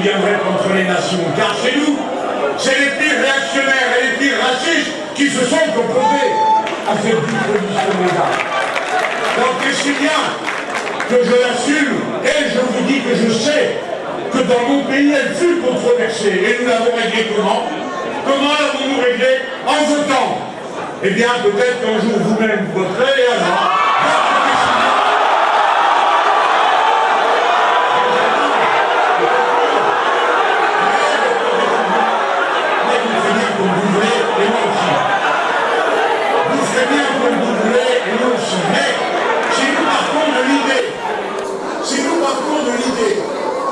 viendrait contre les nations. Car chez nous, c'est les pires réactionnaires et les pires racistes qui se sont opposés à cette disposition légale. Donc c'est bien que je l'assume et je vous dis que je sais que dans mon pays elle fut controversée et nous l'avons réglée comment? Comment l'avons-nous réglée? En votant. Eh bien peut-être qu'un jour vous-même voterez et alors...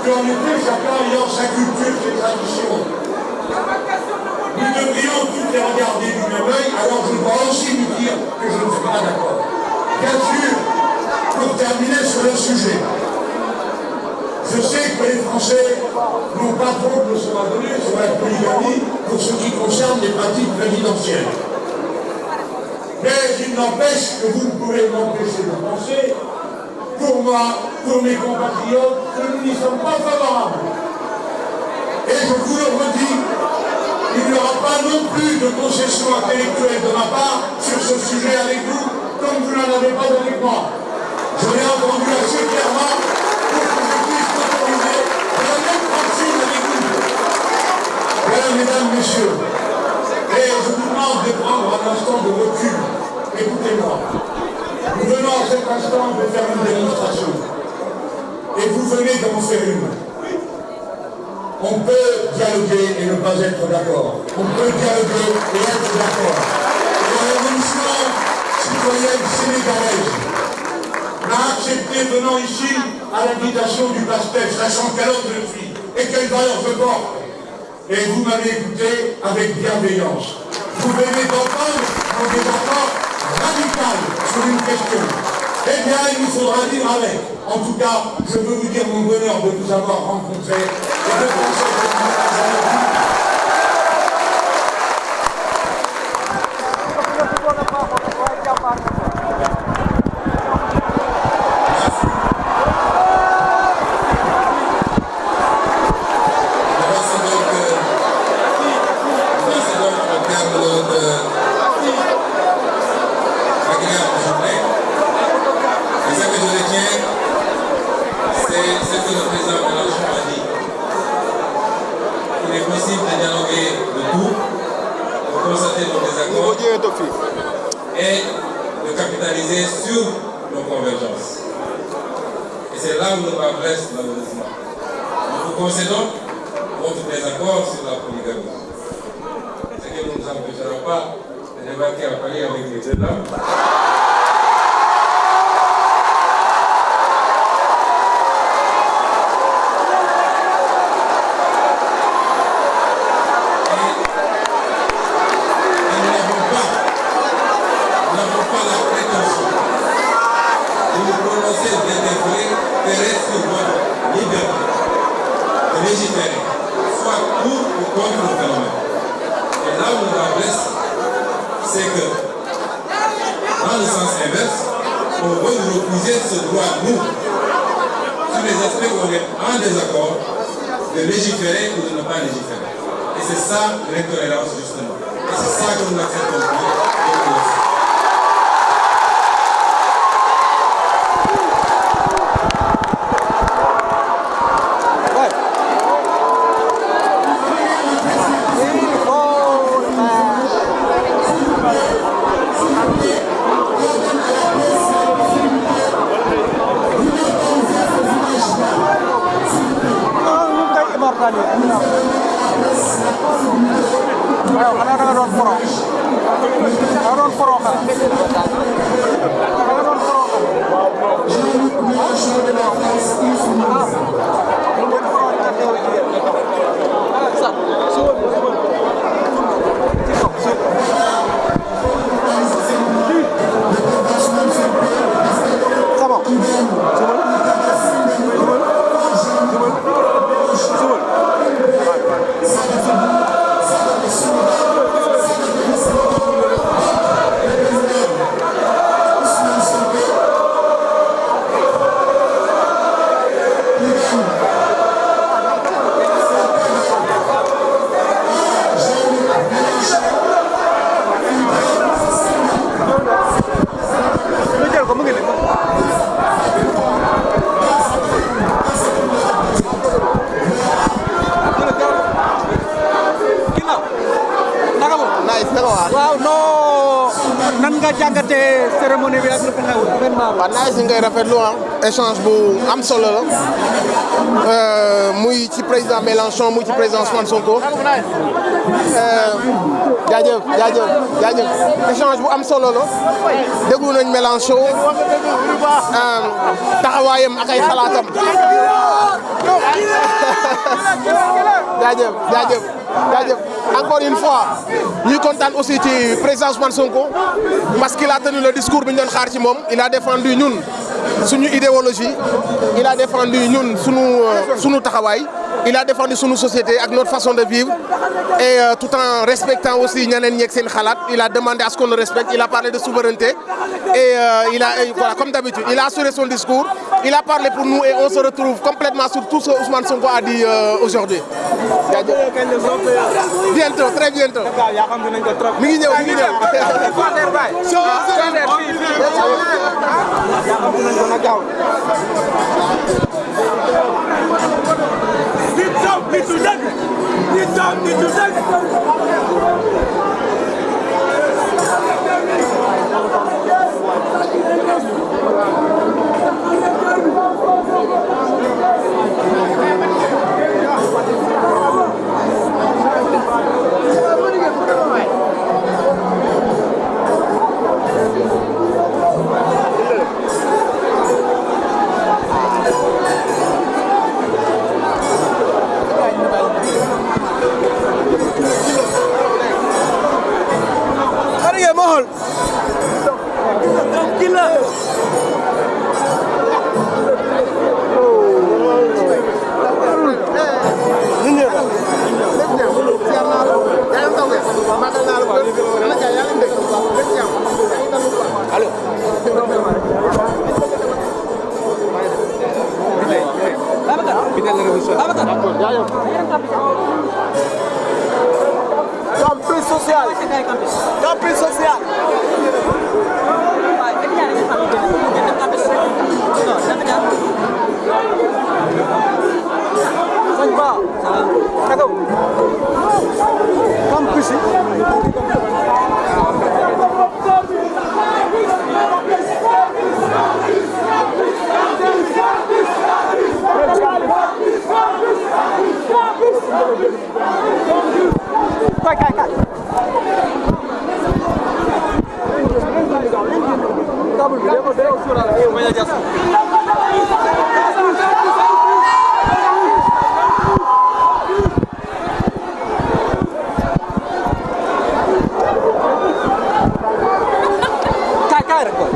En effet, chacun ayant sa culture, ses traditions. Nous devrions tous les regarder du même œil, alors je dois aussi vous dire que je ne suis pas d'accord. Bien sûr, pour terminer sur le sujet, je sais que les Français n'ont pas trop de se donner sur la polygamie pour ce qui concerne les pratiques présidentielles. Mais il n'empêche que vous ne pouvez m'empêcher de penser, pour moi, pour mes compatriotes, que nous n'y sommes pas favorables. Et je vous le redis, il n'y aura pas non plus de concession intellectuelle de ma part sur ce sujet avec vous, comme vous n'en avez pas avec moi. Je l'ai entendu assez clairement pour que je puisse m'autoriser à la même pratique avec vous. Voilà, mesdames, messieurs, et je vous demande de prendre un instant de recul. Écoutez-moi. Nous venons à cet instant de faire une démonstration. Et vous venez d'en faire une. On peut dialoguer et ne pas être d'accord. On peut dialoguer et être d'accord. Et la révolution citoyenne sénégalaise m'a accepté venant ici à l'invitation du pasteur, sachant quelle autre je suis et quelle valeur je porte. Et vous m'avez écouté avec bienveillance. Vous venez d'entendre mon désaccord radical sur une question. Eh bien, il nous faudra vivre avec. En tout cas, je peux vous dire mon bonheur de vous avoir rencontré et de penser que vous avez et de capitaliser sur nos convergences. Et c'est là où le bas blesse malheureusement. Nous vous concédons votre désaccord sur la polygamie. Ce qui ne nous empêchera pas de débarquer à Paris avec les deux dames. Soit pour ou contre le phénomène. Et là où on va blesse, c'est que dans le sens inverse, on veut nous refuser ce droit, nous, sur les aspects où on est en désaccord, de légiférer ou de ne pas légiférer. Et c'est ça l'intolérance justement. Et c'est ça que nous n'acceptons plus. Ayo, karena ada orang jàngatee cérémonie bi ak lu fi xew événement bi. waaw naa si ngay rafetlu échange bu am solo la muy ci président Mélenchon muy ci président Ousmane Sonko jaajëf échange bu am solo la déglu nañ Mélenchon taxawaayam ak ay xalaatam jaajëf encore une fois ñuy kontaan aussi ci président Ousmane Sonko parce qu'il a tenu le discours bi ñu doon xaar ci moom il a défendu ñun suñu idéologie il a défendu ñun suñu taxawaay il a défendu suñu société ak notre façon de vivre et tout en respectant aussi ñeneen ñeeg seen xalaat il a demandé à ce qu'on le respecte il a parlé de souveraineté et voilà comme d'habitude il a assuré son discours il a parlé pour nous et on se retrouve complètement sur tout ce que Ousmane Sonko a dit aujourd'hui. Bientôt, très bientôt. Mi ngi ñëw. Campus social. Sëñ Ba. Campus yi. Kay. Table bi dafa day sural yow bañ a jas. Kay rek koy.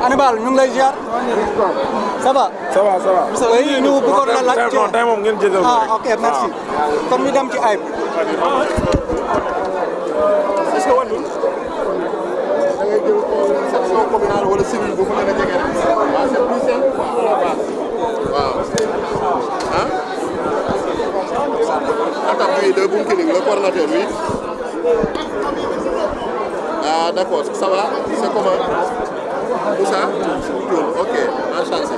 Hannibal ñu ngi lay ziar. Ça va. Oui ñu bëggoon la laaj. tey moom ngeen jëndal ok merci. Comme ñu dem ci ayib. est-ce que wàllu da ngay jël section communale wala civile bu mu leen a jege rek waaw c'est plus simple waaw attaque de Bounkiling le coordinateur oui. Ah d'accord, ça va? C'est comment? Moussa? Ok, enchanté.